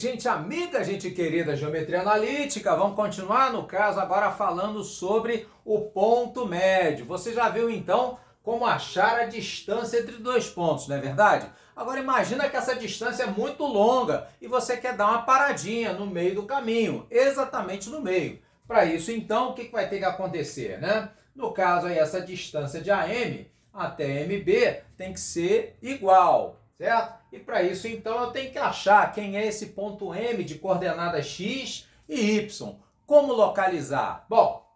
Gente amiga, gente querida, geometria analítica, vamos continuar no caso agora falando sobre o ponto médio. Você já viu então como achar a distância entre dois pontos, não é verdade? Agora imagina que essa distância é muito longa e você quer dar uma paradinha no meio do caminho, exatamente no meio. Para isso então, o que vai ter que acontecer, né? No caso aí, essa distância de AM até MB tem que ser igual, certo? E para isso, então, eu tenho que achar quem é esse ponto M de coordenadas x e y. Como localizar? Bom,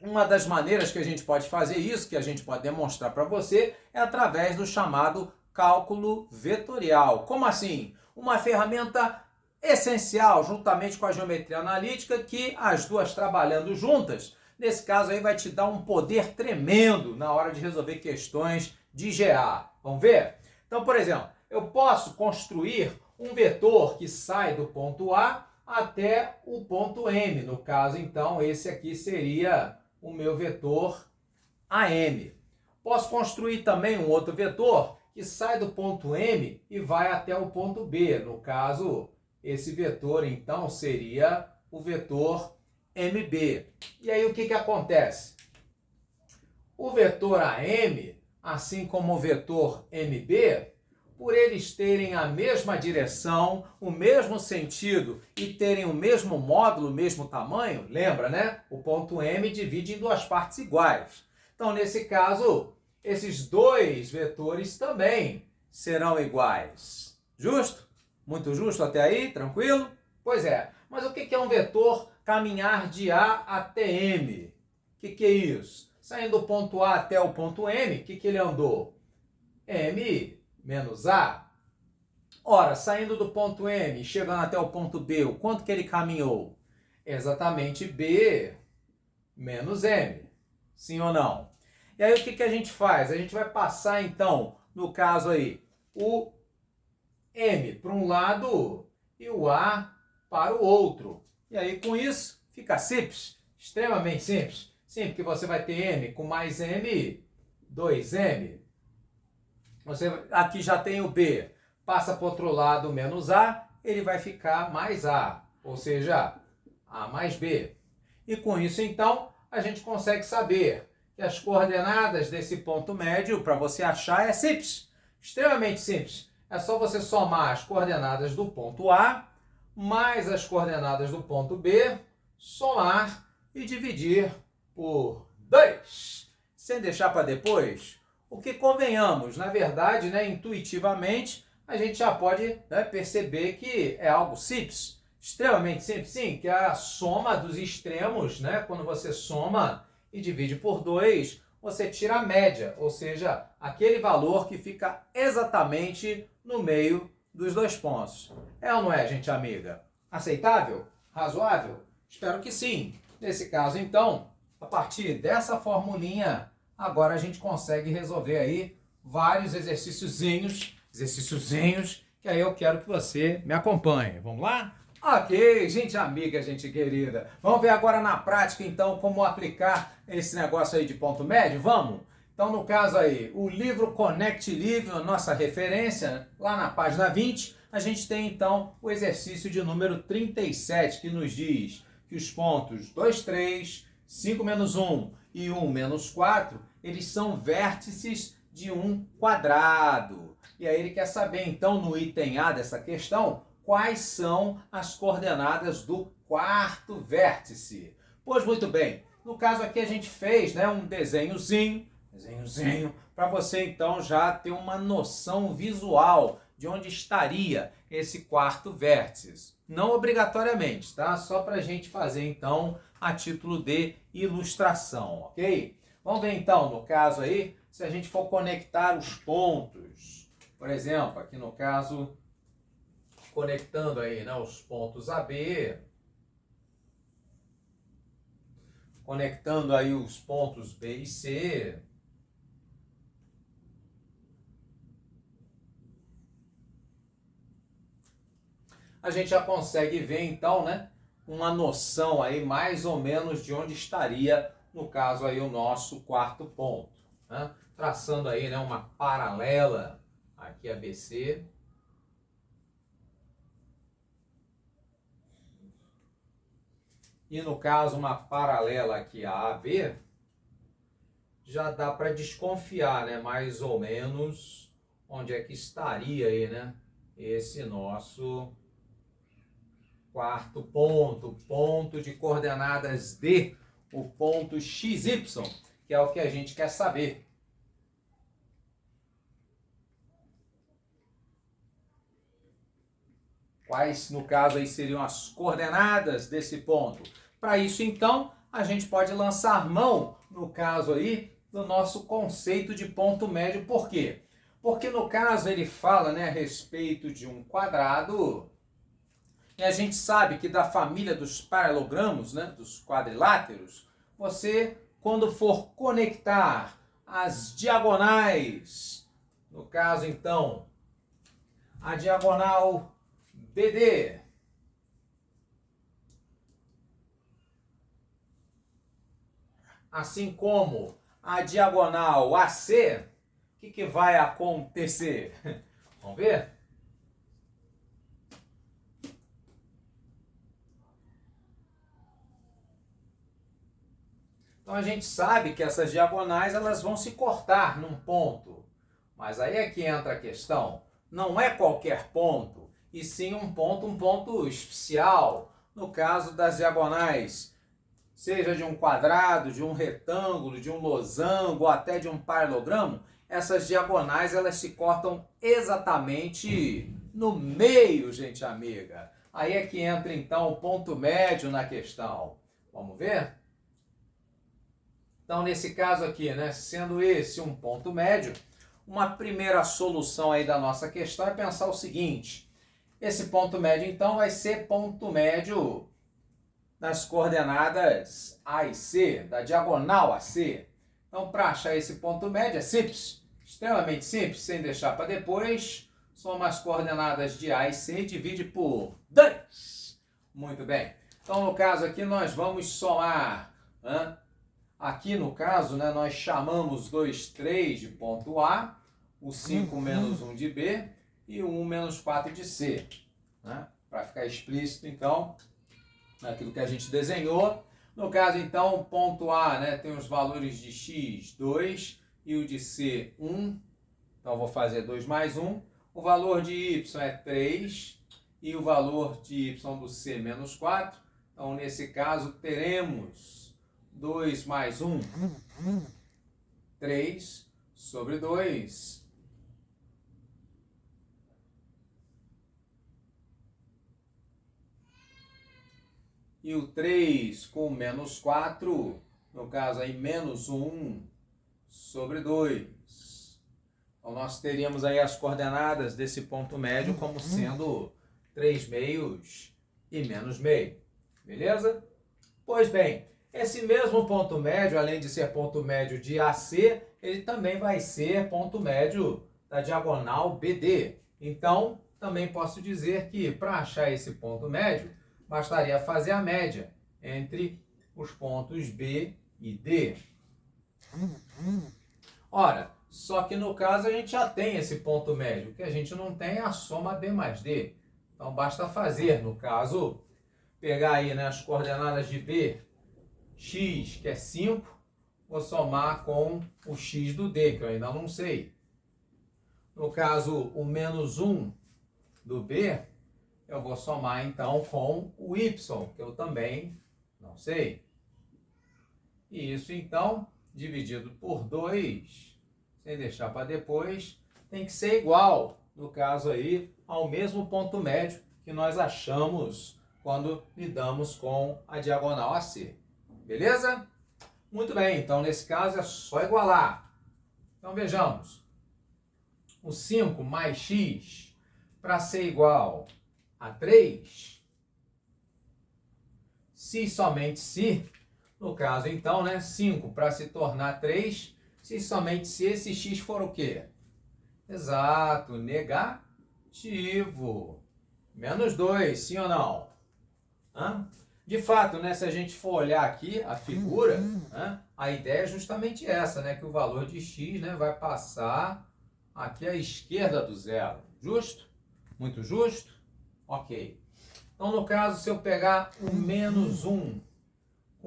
uma das maneiras que a gente pode fazer isso, que a gente pode demonstrar para você, é através do chamado cálculo vetorial. Como assim? Uma ferramenta essencial, juntamente com a geometria analítica, que as duas trabalhando juntas, nesse caso aí vai te dar um poder tremendo na hora de resolver questões de GA. Vamos ver? Então, por exemplo, eu posso construir um vetor que sai do ponto A até o ponto M. No caso, então, esse aqui seria o meu vetor AM. Posso construir também um outro vetor que sai do ponto M e vai até o ponto B. No caso, esse vetor, então, seria o vetor MB. E aí, o que acontece? O vetor AM, assim como o vetor MB, por eles terem a mesma direção, o mesmo sentido e terem o mesmo módulo, o mesmo tamanho, lembra, né? O ponto M divide em duas partes iguais. Então, nesse caso, esses dois vetores também serão iguais. Justo? Muito justo até aí? Tranquilo? Pois é. Mas o que é um vetor caminhar de A até M? O que é isso? Saindo do ponto A até o ponto M, o que ele andou? M menos A. Ora, saindo do ponto M, chegando até o ponto B, o quanto que ele caminhou? Exatamente B menos M. Sim ou não? E aí o que a gente faz? A gente vai passar então, no caso aí, o M para um lado e o A para o outro. E aí com isso fica simples, extremamente simples. Sim, porque você vai ter M com mais M, 2M. Você aqui já tem o B, passa para o outro lado menos A, ele vai ficar mais A, ou seja, A mais B. E com isso, então, a gente consegue saber que as coordenadas desse ponto médio, para você achar, é simples, extremamente simples. É só você somar as coordenadas do ponto A, mais as coordenadas do ponto B, somar e dividir por 2. Sem deixar para depois, o que convenhamos, na verdade, né, intuitivamente, a gente já pode, né, perceber que é algo simples, extremamente simples, sim, que é a soma dos extremos, né, quando você soma e divide por 2, você tira a média, ou seja, aquele valor que fica exatamente no meio dos dois pontos. É ou não é, gente amiga? Aceitável? Razoável? Espero que sim. Nesse caso, então, a partir dessa formulinha, agora a gente consegue resolver aí vários exercíciozinhos, que aí eu quero que você me acompanhe. Vamos lá? Ok, gente amiga, gente querida. Vamos ver agora na prática, então, como aplicar esse negócio aí de ponto médio? Vamos? Então, no caso aí, o livro Connect Livre, a nossa referência, lá na página 20, a gente tem, então, o exercício de número 37, que nos diz que os pontos 2, 3, 5 menos 1 e 1 menos 4, eles são vértices de um quadrado. E aí ele quer saber, então, no item A dessa questão, quais são as coordenadas do quarto vértice. Pois muito bem, no caso aqui a gente fez, né, um desenhozinho, para você então já ter uma noção visual de onde estaria esse quarto vértice. Não obrigatoriamente, tá? Só para a gente fazer então a título de ilustração, ok? Vamos ver então, no caso aí, se a gente for conectar os pontos. Por exemplo, aqui no caso, conectando aí, né, os pontos AB, conectando aí os pontos B e C, a gente já consegue ver então, né, uma noção aí mais ou menos de onde estaria, no caso aí, o nosso quarto ponto, né? Traçando aí, né, uma paralela aqui a BC. e no caso uma paralela aqui a AB, já dá para desconfiar, né, mais ou menos onde é que estaria aí, né, esse nosso quarto ponto, ponto de coordenadas D, o ponto XY, que é o que a gente quer saber. Quais, no caso, aí seriam as coordenadas desse ponto? Para isso, então, a gente pode lançar mão, no caso aí, do nosso conceito de ponto médio. Por quê? Porque, no caso, ele fala, né, a respeito de um quadrado, e a gente sabe que da família dos paralelogramos, né, dos quadriláteros, você, quando for conectar as diagonais, no caso, então, a diagonal BD, assim como a diagonal AC, o que vai acontecer? Vamos ver? Então a gente sabe que essas diagonais elas vão se cortar num ponto. Mas aí é que entra a questão. Não é qualquer ponto, e sim um ponto especial. No caso das diagonais, seja de um quadrado, de um retângulo, de um losango, ou até de um paralelogramo, essas diagonais elas se cortam exatamente no meio, gente amiga. Aí é que entra então o ponto médio na questão. Vamos ver? Então, nesse caso aqui, né, sendo esse um ponto médio, uma primeira solução aí da nossa questão é pensar o seguinte: esse ponto médio, então, vai ser ponto médio nas coordenadas A e C, da diagonal AC. Então, para achar esse ponto médio é simples, extremamente simples, sem deixar para depois. Soma as coordenadas de A e C e divide por 2. Muito bem. Então, no caso aqui, nós vamos somar, né? Aqui no caso, né, nós chamamos 2, 3 de ponto A, o 5 menos 1 de B e o 1 menos 4 de C. Né? Para ficar explícito, então, aquilo que a gente desenhou. No caso, então, o ponto A, né, tem os valores de X, 2, e o de C, 1. Então, vou fazer 2 mais 1. O valor de Y é 3 e o valor de Y do C, menos 4. Então, nesse caso, teremos 2 mais 1, 3 sobre 2. E o 3 com menos 4, no caso aí menos 1 sobre 2. Então nós teríamos aí as coordenadas desse ponto médio como sendo 3 meios e menos meio. Beleza? Pois bem, esse mesmo ponto médio, além de ser ponto médio de AC, ele também vai ser ponto médio da diagonal BD. Então, também posso dizer que para achar esse ponto médio, bastaria fazer a média entre os pontos B e D. Ora, só que no caso a gente já tem esse ponto médio. O que a gente não tem é a soma B mais D. Então, basta fazer, no caso, pegar aí, né, as coordenadas de B, x, que é 5, vou somar com o x do D, que eu ainda não sei. No caso, o menos 1 do B, eu vou somar então com o y, que eu também não sei. E isso então, dividido por 2, sem deixar para depois, tem que ser igual, no caso aí, ao mesmo ponto médio que nós achamos quando lidamos com a diagonal AC. Beleza? Muito bem, então nesse caso é só igualar. Então vejamos. O 5 mais x, para ser igual a 3, se somente se, no caso então, né, 5 para se tornar 3, se somente se esse x for o quê? Exato, negativo. Menos 2, sim ou não? Hã? De fato, né, se a gente for olhar aqui a figura, né, a ideia é justamente essa, né, que o valor de x, né, vai passar aqui à esquerda do zero. Justo? Muito justo? Ok. Então, no caso, se eu pegar o menos 1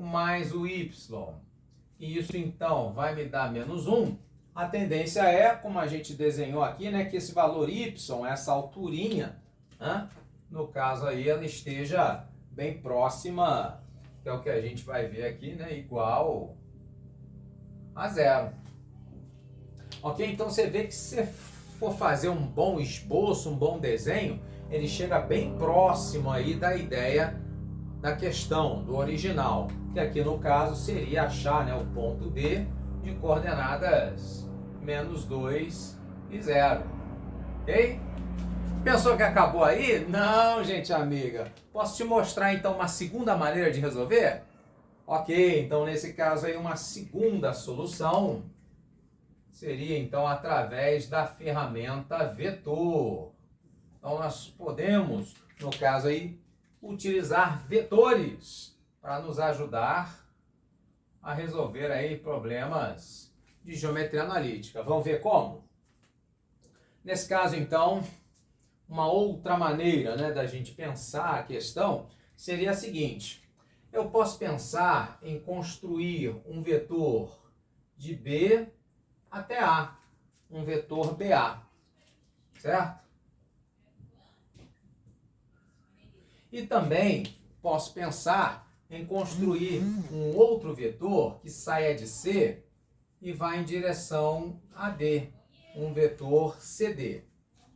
mais o y. E isso então vai me dar menos 1. A tendência é, como a gente desenhou aqui, né, que esse valor y, essa alturinha, né, no caso aí, ela esteja bem próxima, que é o que a gente vai ver aqui, né, igual a 0. Ok? Então você vê que se você for fazer um bom esboço, um bom desenho, ele chega bem próximo aí da ideia da questão, do original, que aqui no caso seria achar, né, o ponto D de coordenadas menos 2 e 0. Ok? Pensou que acabou aí? Não, gente amiga. Posso te mostrar então uma segunda maneira de resolver? Ok, então nesse caso aí uma segunda solução seria então através da ferramenta vetor. Então nós podemos, no caso aí, utilizar vetores para nos ajudar a resolver aí problemas de geometria analítica. Vamos ver como? Nesse caso então, uma outra maneira, né, da gente pensar a questão seria a seguinte: eu posso pensar em construir um vetor de B até A, um vetor BA, certo? E também posso pensar em construir um outro vetor que saia de C e vá em direção a D, um vetor CD.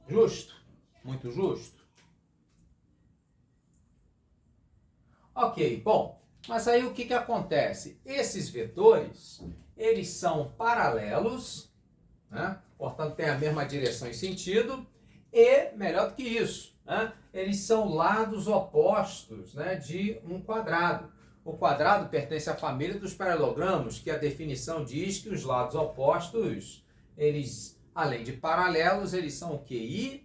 Justo? Muito justo? Ok, bom, mas aí o que acontece? Esses vetores, eles são paralelos, né? Portanto tem a mesma direção e sentido, e, melhor do que isso, né, eles são lados opostos, né, de um quadrado. O quadrado pertence à família dos paralelogramos, que a definição diz que os lados opostos, eles, além de paralelos, eles são o quê?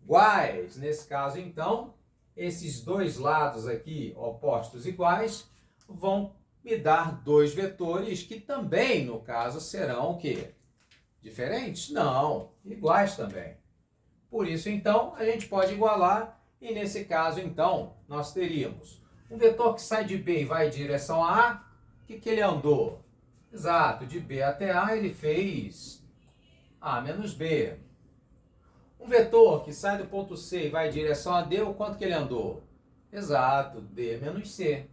Iguais. Nesse caso, então, esses dois lados aqui, opostos iguais, vão me dar dois vetores que também, no caso, serão o quê? Diferentes? Não, iguais também. Por isso, então, a gente pode igualar e, nesse caso, então, nós teríamos um vetor que sai de B e vai em direção a A. O que ele andou? Exato, de B até A ele fez A menos B. Um vetor que sai do ponto C e vai em direção a D, o quanto que ele andou? Exato, D menos C.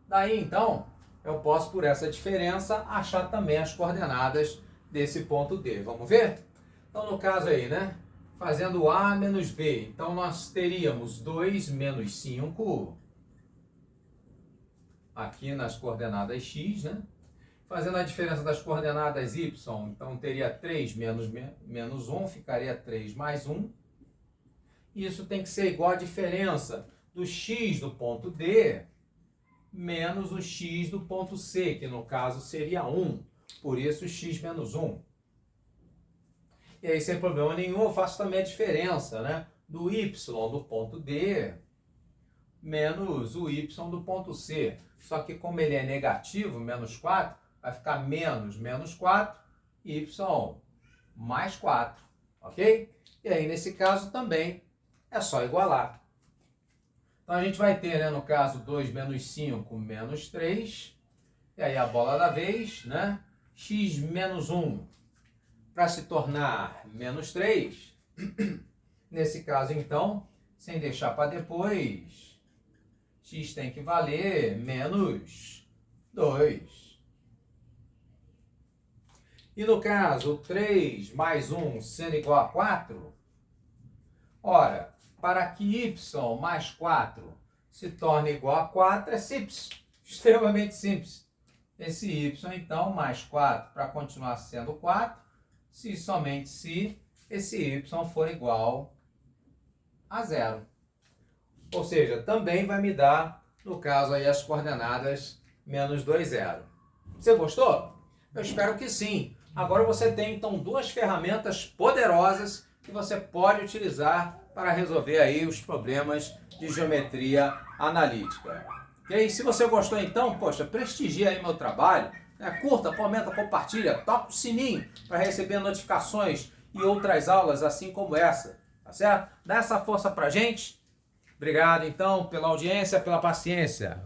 Daí, então, eu posso, por essa diferença, achar também as coordenadas desse ponto D. Vamos ver? Então, no caso aí, né? Fazendo A menos B. Então, nós teríamos 2 menos 5 aqui nas coordenadas x, né? Fazendo a diferença das coordenadas y, então teria 3 menos 1, ficaria 3 mais 1. Isso tem que ser igual à diferença do x do ponto D menos o x do ponto C, que no caso seria 1. Por isso, x menos 1. E aí, sem problema nenhum, eu faço também a diferença, né, do y do ponto D menos o y do ponto C. Só que como ele é negativo, menos 4, vai ficar menos 4, y mais 4, ok? E aí, nesse caso, também é só igualar. Então, a gente vai ter, né, no caso, 2 menos 5 menos 3. E aí, a bola da vez, né? X menos 1 para se tornar menos 3. Nesse caso, então, sem deixar para depois, x tem que valer menos 2. E no caso, 3 mais 1 sendo igual a 4, ora, para que y mais 4 se torne igual a 4, é simples, extremamente simples. Esse y, então, mais 4 para continuar sendo 4, se somente se esse y for igual a 0. Ou seja, também vai me dar, no caso, aí, as coordenadas menos 2, 0. Você gostou? Eu espero que sim. Agora você tem, então, duas ferramentas poderosas que você pode utilizar para resolver aí os problemas de geometria analítica. E aí, se você gostou, então, poxa, prestigia aí meu trabalho, né? Curta, comenta, compartilha, toca o sininho para receber notificações e outras aulas assim como essa, tá certo? Dá essa força pra gente. Obrigado, então, pela audiência, pela paciência.